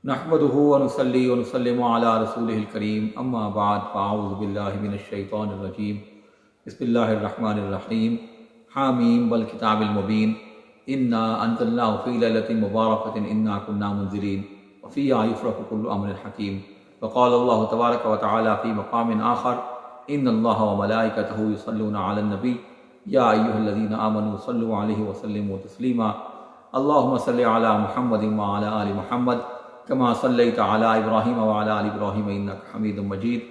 نحمده ونصلي ونسلم على رسوله الكريم اما بعد فاعوذ باللہ من الشیطان الرجیم بسم اللہ الرحمن الرحیم حامیم والکتاب المبین انا انزلناه فی لیلۃ مبارکۃ انا كنا منذرین وفیہا یفرق کل امر حکیم وقال اللہ تبارک وتعالی فی مقام آخر ان اللہ وملائکتہ یصلون علی النبی یا ایھا الذین آمنوا صلوا علیہ وسلموا تسلیما اللہم صل علی محمد وعلی آل محمد كما صليت على إبراهيم وعلى آل إبراهيم إنك حميد مجيد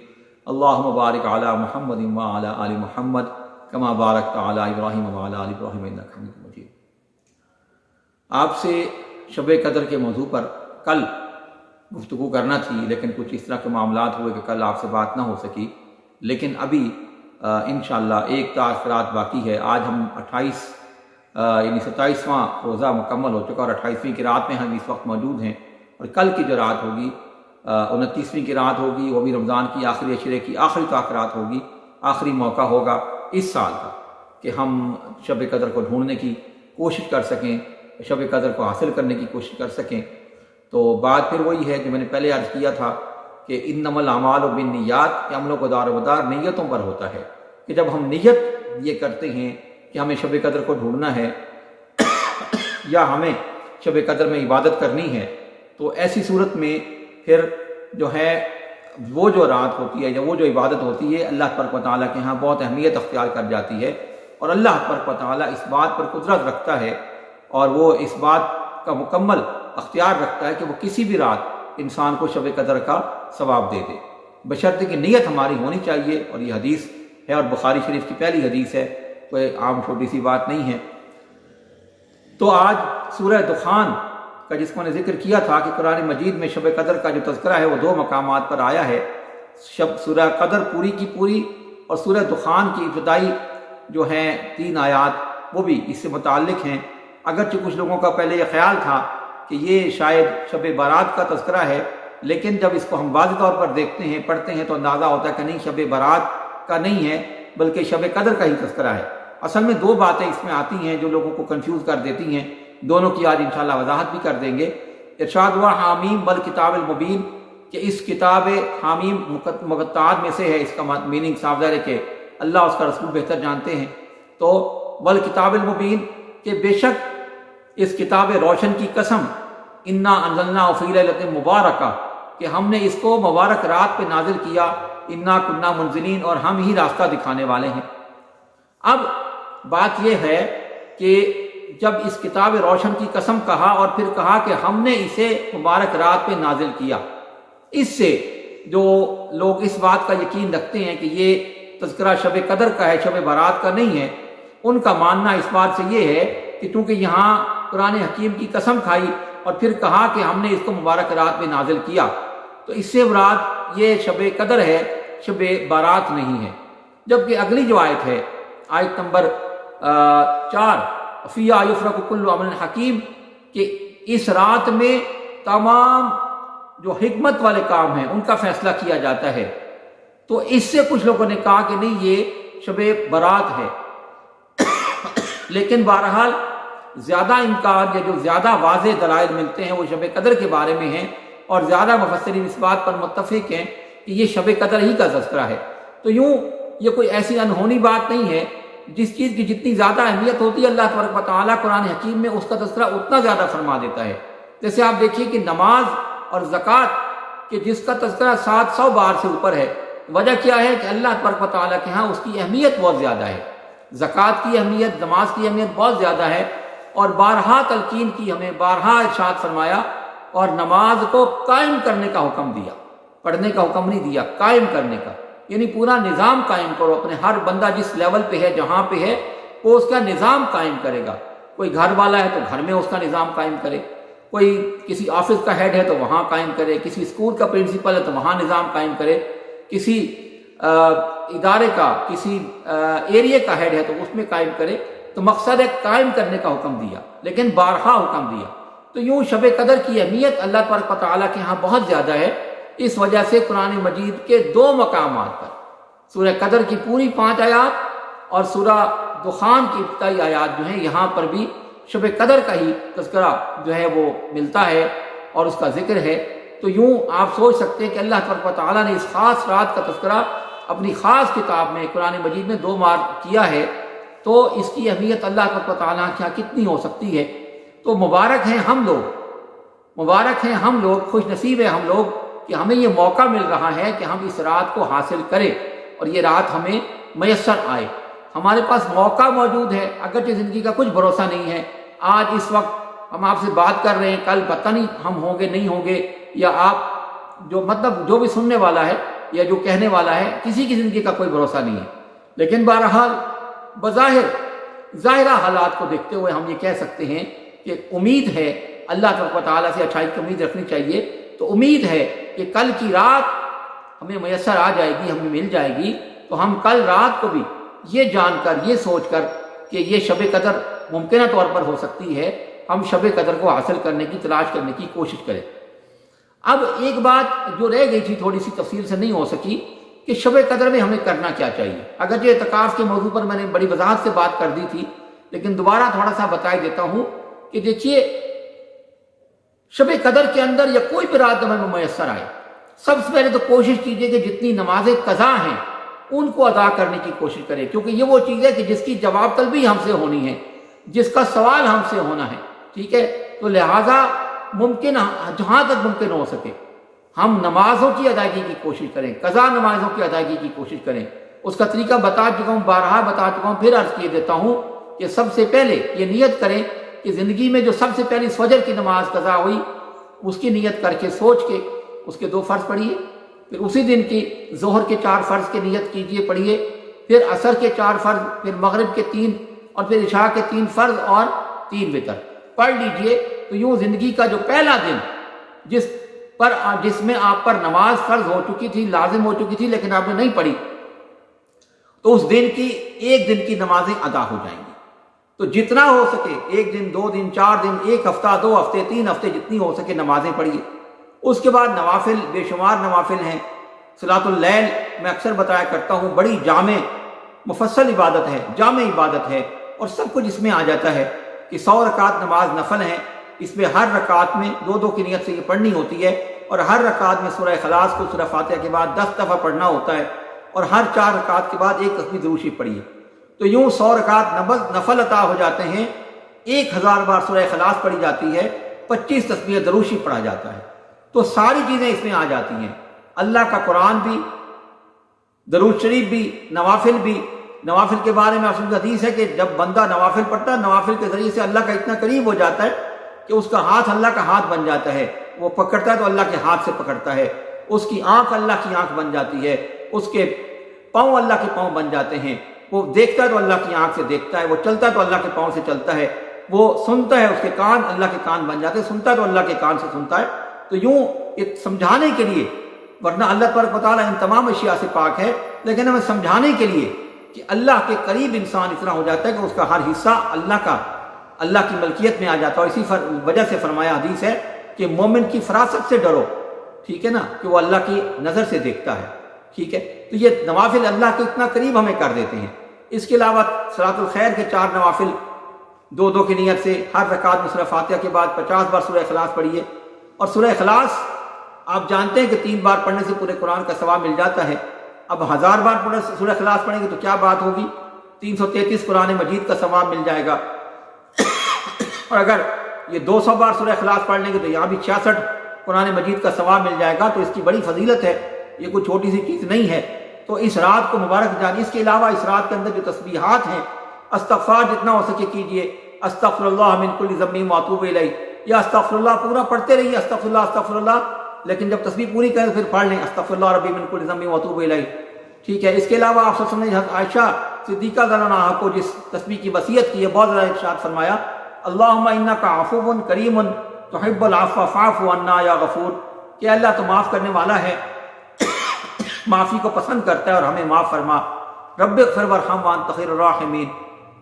اللهم بارك على محمد وعلى آل محمد كما باركت على إبراهيم وعلى آل إبراهيم إنك حميد مجيد۔ آپ سے شب قدر کے موضوع پر کل گفتگو کرنا تھی، لیکن کچھ اس طرح کے معاملات ہوئے کہ کل آپ سے بات نہ ہو سکی، لیکن ابھی انشاءاللہ ایک رات باقی ہے۔ آج ہم 27واں روزہ مکمل ہو چکا اور 28ویں کی رات میں ہم اس وقت موجود ہیں، اور کل کی جو رات ہوگی 29ویں کی رات ہوگی، وہ بھی رمضان کی آخری عشرے کی آخری رات ہوگی، آخری موقع ہوگا اس سال کا کہ ہم شب قدر کو ڈھونڈنے کی کوشش کر سکیں، شب قدر کو حاصل کرنے کی کوشش کر سکیں۔ تو بات پھر وہی ہے جو میں نے پہلے عرض کیا تھا کہ انما الاعمال بالنیات، کہ عملوں کو دار و مدار نیتوں پر ہوتا ہے، کہ جب ہم نیت یہ کرتے ہیں کہ ہمیں شب قدر کو ڈھونڈنا ہے یا ہمیں شب قدر میں عبادت کرنی ہے، تو ایسی صورت میں پھر جو ہے وہ جو رات ہوتی ہے یا وہ جو عبادت ہوتی ہے اللہ تبارک و تعالیٰ کے ہاں بہت اہمیت اختیار کر جاتی ہے، اور اللہ تبارک و تعالیٰ اس بات پر قدرت رکھتا ہے اور وہ اس بات کا مکمل اختیار رکھتا ہے کہ وہ کسی بھی رات انسان کو شب قدر کا ثواب دے دے، بشرطے کہ نیت ہماری ہونی چاہیے۔ اور یہ حدیث ہے اور بخاری شریف کی پہلی حدیث ہے، کوئی عام چھوٹی سی بات نہیں ہے۔ تو آج سورہ دخان کا جس کو میں نے ذکر کیا تھا کہ قرآن مجید میں شب قدر کا جو تذکرہ ہے وہ 2 مقامات پر آیا ہے، سورہ قدر پوری کی پوری اور سورہ دخان کی ابتدائی جو ہیں 3 آیات وہ بھی اس سے متعلق ہیں۔ اگرچہ کچھ لوگوں کا پہلے یہ خیال تھا کہ یہ شاید شب برات کا تذکرہ ہے، لیکن جب اس کو ہم واضح طور پر دیکھتے ہیں پڑھتے ہیں تو اندازہ ہوتا ہے کہ نہیں، شب برات کا نہیں ہے بلکہ شب قدر کا ہی تذکرہ ہے۔ اصل میں 2 باتیں اس میں آتی ہیں جو لوگوں کو کنفیوز کر دیتی ہیں، دونوں کی آج انشاءاللہ وضاحت بھی کر دیں گے۔ ارشاد ہوا حامیم والکتاب المبین، کہ اس کتاب حامیم مقطعات میں سے ہے، اس کا میننگ صاف ظاہر ہے کہ اللہ اس کا رسول بہتر جانتے ہیں۔ تو والکتاب المبین، کہ بے شک اس کتاب روشن کی قسم، انا انزلناہ فی لیلۃ مبارکہ، کہ ہم نے اس کو مبارک رات پہ نازل کیا، انا کنا منزلین، اور ہم ہی راستہ دکھانے والے ہیں۔ اب بات یہ ہے کہ جب اس کتاب روشن کی قسم کہا اور پھر کہا کہ ہم نے اسے مبارک رات پہ نازل کیا، اس سے جو لوگ اس بات کا یقین رکھتے ہیں کہ یہ تذکرہ شب قدر کا ہے، شب برات کا نہیں ہے، ان کا ماننا اس بات سے یہ ہے کہ چونکہ یہاں قرآن حکیم کی قسم کھائی اور پھر کہا کہ ہم نے اس کو مبارک رات میں نازل کیا، تو اس سے مراد یہ شب قدر ہے، شب برات نہیں ہے۔ جبکہ اگلی جو آیت ہے، آیت نمبر 4، فیہا یفرق کل امر حکیم، کہ اس رات میں تمام جو حکمت والے کام ہیں ان کا فیصلہ کیا جاتا ہے۔ تو اس سے کچھ لوگوں نے کہا کہ نہیں، یہ شب برات ہے، لیکن بہرحال زیادہ انکار یا جو زیادہ واضح دلائل ملتے ہیں وہ شب قدر کے بارے میں ہیں، اور زیادہ مفسرین اس بات پر متفق ہیں کہ یہ شب قدر ہی کا تذکرہ ہے۔ تو یوں یہ کوئی ایسی انہونی بات نہیں ہے، جس چیز کی جتنی زیادہ اہمیت ہوتی ہے اللہ تبارک و تعالیٰ قرآن حکیم میں اس کا تذکرہ اتنا زیادہ فرما دیتا ہے۔ جیسے آپ دیکھیے کہ نماز اور زکوٰۃ، کہ جس کا تذکرہ 700 بار سے اوپر ہے، وجہ کیا ہے کہ اللہ تبارک و تعالیٰ کے ہاں اس کی اہمیت بہت زیادہ ہے، زکوٰۃ کی اہمیت، نماز کی اہمیت بہت زیادہ ہے، اور بارہا تلقین کی، ہمیں بارہا ارشاد فرمایا اور نماز کو قائم کرنے کا حکم دیا، پڑھنے کا حکم نہیں دیا، قائم کرنے کا، یعنی پورا نظام قائم کرو، اپنے ہر بندہ جس لیول پہ ہے، جہاں پہ ہے، وہ اس کا نظام قائم کرے گا۔ کوئی گھر والا ہے تو گھر میں اس کا نظام قائم کرے، کوئی کسی آفس کا ہیڈ ہے تو وہاں قائم کرے، کسی اسکول کا پرنسپل ہے تو وہاں نظام قائم کرے، کسی ادارے کا، کسی ایریے کا ہیڈ ہے تو اس میں قائم کرے۔ تو مقصد ہے قائم کرنے کا حکم دیا، لیکن بارہا حکم دیا۔ تو یوں شب قدر کی اہمیت اللہ تبارک و تعالیٰ کے ہاں بہت زیادہ ہے، اس وجہ سے قرآن مجید کے 2 مقامات پر، سورہ قدر کی پوری 5 آیات اور سورہ دخان کی ابتدائی آیات جو ہیں، یہاں پر بھی شب قدر کا ہی تذکرہ جو ہے وہ ملتا ہے اور اس کا ذکر ہے۔ تو یوں آپ سوچ سکتے ہیں کہ اللہ تبارک و تعالیٰ نے اس خاص رات کا تذکرہ اپنی خاص کتاب میں قرآن مجید میں 2 بار کیا ہے، تو اس کی اہمیت اللہ تبارک و تعالیٰ کیا کتنی ہو سکتی ہے۔ تو مبارک ہیں ہم لوگ، مبارک ہیں ہم لوگ، خوش نصیب ہے ہم لوگ کہ ہمیں یہ موقع مل رہا ہے کہ ہم اس رات کو حاصل کریں اور یہ رات ہمیں میسر آئے۔ ہمارے پاس موقع موجود ہے، اگرچہ زندگی کا کچھ بھروسہ نہیں ہے۔ آج اس وقت ہم آپ سے بات کر رہے ہیں، کل پتہ نہیں ہم ہوں گے نہیں ہوں گے، یا آپ جو بھی سننے والا ہے یا جو کہنے والا ہے، کسی کی زندگی کا کوئی بھروسہ نہیں ہے۔ لیکن بہرحال ظاہرہ حالات کو دیکھتے ہوئے ہم یہ کہہ سکتے ہیں کہ امید ہے، اللہ تبارک و تعالیٰ سے اچھائی کی امید رکھنی چاہیے۔ تو امید ہے کہ کل کی رات ہمیں میسر آ جائے گی، ہمیں مل جائے گی، تو ہم کل رات کو بھی یہ جان کر، یہ سوچ کر کہ یہ شب قدر ممکنہ طور پر ہو سکتی ہے، ہم شب قدر کو حاصل کرنے کی، تلاش کرنے کی کوشش کریں۔ اب ایک بات جو رہ گئی تھی، تھوڑی سی تفصیل سے نہیں ہو سکی، کہ شب قدر میں ہمیں کرنا کیا چاہیے۔ اگرچہ اعتکاف کے موضوع پر میں نے بڑی وضاحت سے بات کر دی تھی، لیکن دوبارہ تھوڑا سا بتا دیتا ہوں کہ دیکھیے، شب قدر کے اندر یا کوئی بھی رات ہمیں میسر آئے، سب سے پہلے تو کوشش کیجئے کہ جتنی نمازیں قضا ہیں ان کو ادا کرنے کی کوشش کریں، کیونکہ یہ وہ چیز ہے کہ جس کی جواب طلبی ہم سے ہونی ہے، جس کا سوال ہم سے ہونا ہے، ٹھیک ہے۔ تو لہٰذا ممکن جہاں تک ممکن ہو سکے ہم نمازوں کی ادائیگی کی کوشش کریں، قضا نمازوں کی ادائیگی کی کوشش کریں۔ اس کا طریقہ بتا چکا ہوں، بارہا بتا چکا ہوں، پھر عرض کیے دیتا ہوں کہ سب سے پہلے یہ نیت کریں کہ زندگی میں جو سب سے پہلی فجر کی نماز قضا ہوئی، اس کی نیت کر کے سوچ کے اس کے 2 فرض پڑھیے، پھر اسی دن کی ظہر کے 4 فرض کی نیت کیجئے، پڑھیے، پھر عصر کے 4 فرض، پھر مغرب کے 3، اور پھر عشاء کے 3 فرض اور 3 وتر پڑھ لیجئے۔ تو یوں زندگی کا جو پہلا دن جس میں آپ پر نماز فرض ہو چکی تھی، لازم ہو چکی تھی، لیکن آپ نے نہیں پڑھی، تو اس دن کی 1 دن کی نمازیں ادا ہو جائیں گی۔ تو جتنا ہو سکے 1 دن، 2 دن، 4 دن، 1 ہفتہ، 2 ہفتے، 3 ہفتے، جتنی ہو سکے نمازیں پڑھیے۔ اس کے بعد نوافل، بے شمار نوافل ہیں۔ صلاۃ اللیل میں اکثر بتایا کرتا ہوں، بڑی جامع مفصل عبادت ہے، جامع عبادت ہے، اور سب کچھ اس میں آ جاتا ہے کہ 100 رکعت نماز نفل ہیں، اس میں ہر رکعت میں 2 کی نیت سے یہ پڑھنی ہوتی ہے، اور ہر رکعت میں سورہ اخلاص کو سورہ فاتحہ کے بعد 10 دفعہ پڑھنا ہوتا ہے، اور ہر 4 رکعت کے بعد 1 تسبیح درود شریف پڑھیے۔ تو یوں 100 رکعت نفل عطا ہو جاتے ہیں، 1000 بار سورہ اخلاص پڑھی جاتی ہے، 25 تسبیح درود شریف پڑھا جاتا ہے۔ تو ساری چیزیں اس میں آ جاتی ہیں، اللہ کا قرآن بھی، درود شریف بھی، نوافل بھی۔ نوافل کے بارے میں اصل حدیث ہے کہ جب بندہ نوافل پڑھتا ہے، نوافل کے ذریعے سے اللہ کا اتنا قریب ہو جاتا ہے کہ اس کا ہاتھ اللہ کا ہاتھ بن جاتا ہے، وہ پکڑتا ہے تو اللہ کے ہاتھ سے پکڑتا ہے، اس کی آنکھ اللہ کی آنکھ بن جاتی ہے، اس کے پاؤں اللہ کے پاؤں بن جاتے ہیں، وہ دیکھتا ہے تو اللہ کی آنکھ سے دیکھتا ہے، وہ چلتا ہے تو اللہ کے پاؤں سے چلتا ہے، وہ سنتا ہے، اس کے کان اللہ کے کان بن جاتے ہیں، سنتا ہے تو اللہ کے کان سے سنتا ہے۔ تو یوں ایک سمجھانے کے لیے، ورنہ اللہ تبارک و تعالیٰ ان تمام اشیاء سے پاک ہے، لیکن ہمیں سمجھانے کے لیے کہ اللہ کے قریب انسان اتنا ہو جاتا ہے کہ اس کا ہر حصہ اللہ کی ملکیت میں آ جاتا ہے۔ اسی وجہ سے فرمایا حدیث ہے کہ مومن کی فراست سے ڈرو، ٹھیک ہے نا، کہ وہ اللہ کی نظر سے دیکھتا ہے، ٹھیک ہے۔ تو یہ نوافل اللہ کے اتنا قریب ہمیں کر دیتے ہیں۔ اس کے علاوہ صلاۃ الخیر کے 4 نوافل 2 کی نیت سے ہر رکعت میں سورہ فاتحہ کے بعد 50 بار سورہ اخلاص پڑھیے، اور سورہ اخلاص آپ جانتے ہیں کہ 3 بار پڑھنے سے پورے قرآن کا ثواب مل جاتا ہے۔ اب 1000 بار سورہ اخلاص پڑھیں گے تو کیا بات ہوگی، 333 قرآن مجید کا ثواب مل جائے گا، اور اگر یہ 200 بار سورہ اخلاص پڑھ لیں گے تو یہاں بھی 66 قرآن مجید کا ثواب مل جائے گا۔ تو اس کی بڑی فضیلت ہے، یہ کوئی چھوٹی سی چیز نہیں ہے۔ تو اس رات کو مبارک جانیے۔ اس کے علاوہ اس رات کے اندر جو تسبیحات ہیں، استغفار جتنا ہو سکے کیجئے، استغفر اللہ من کل ذنب واتوب الیہ، یا استغفر اللہ پورا پڑھتے رہیے، استغفر اللہ، لیکن جب تسبیح پوری کریں تو پھر پڑھ لیں استغفر اللہ ربی من کل ذنب واتوب الیہ، ٹھیک ہے۔ اس کے علاوہ آپ صلی اللہ علیہ وسلم نے عائشہ صدیقہ رضی اللہ عنہا کو جس تسبیح کی وصیت کی ہے، بہت زیادہ ارشاد فرمایا، اللہم انک عفو کریم تحب العفو فاعف عنا یا غفور، کہ اللہ تو معاف کرنے والا ہے، معافی کو پسند کرتا ہے، اور ہمیں معاف فرما۔ رب اغفر وارحم وانت خیر الراحمین،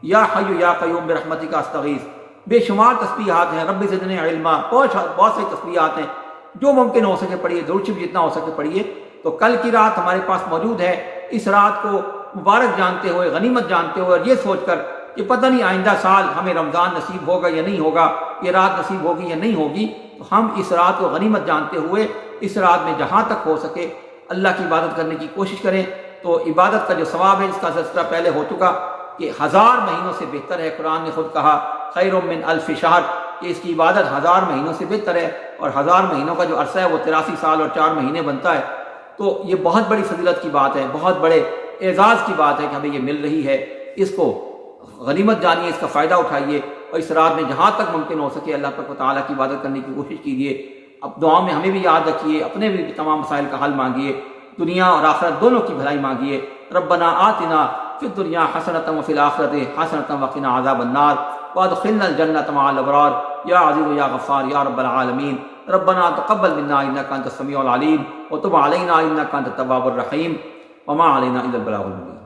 یا حی یا قیوم برحمتک استغیث۔ بے شمار تسبیحات ہیں، رب زدنی علما، بہت سے تسبیحات ہیں، جو ممکن ہو سکے پڑھیے، درود شریف جتنا ہو سکے پڑھیے۔ تو کل کی رات ہمارے پاس موجود ہے، اس رات کو مبارک جانتے ہوئے، غنیمت جانتے ہوئے، اور یہ سوچ کر کہ پتہ نہیں آئندہ سال ہمیں رمضان نصیب ہوگا یا نہیں ہوگا، یہ رات نصیب ہوگی یا نہیں ہوگی، تو ہم اس رات کو غنیمت جانتے ہوئے اس رات میں جہاں تک ہو سکے اللہ کی عبادت کرنے کی کوشش کریں۔ تو عبادت کا جو ثواب ہے اس کا تذکرہ پہلے ہو چکا کہ 1000 مہینوں سے بہتر ہے۔ قرآن نے خود کہا خیر من الف شہر، کہ اس کی عبادت 1000 مہینوں سے بہتر ہے، اور 1000 مہینوں کا جو عرصہ ہے وہ 83 سال اور 4 مہینے بنتا ہے۔ تو یہ بہت بڑی فضیلت کی بات ہے، بہت بڑے اعزاز کی بات ہے کہ ہمیں یہ مل رہی ہے۔ اس کو غنیمت جانیے، اس کا فائدہ اٹھائیے، اور اس رات میں جہاں تک ممکن ہو سکے اللہ تبارک و تعالیٰ کی عبادت کرنے کی کوشش کیجیے۔ اب دعاؤں میں ہمیں بھی یاد رکھیے، اپنے بھی تمام مسائل کا حل مانگیے، دنیا اور آخرت دونوں کی بھلائی مانگیے۔ ربنا آتنا فی الدنیا حسنۃ وفی الآخرۃ حسنۃ وقنا عذاب النار وادخلنا الجنۃ مع الابرار یا عزیز یا غفار یا رب العالمین۔ ربنا تقبل منا انک انت السمیع العلیم وتب علینا انک انت التواب الرحیم وما علینا الا البلاغ المبین۔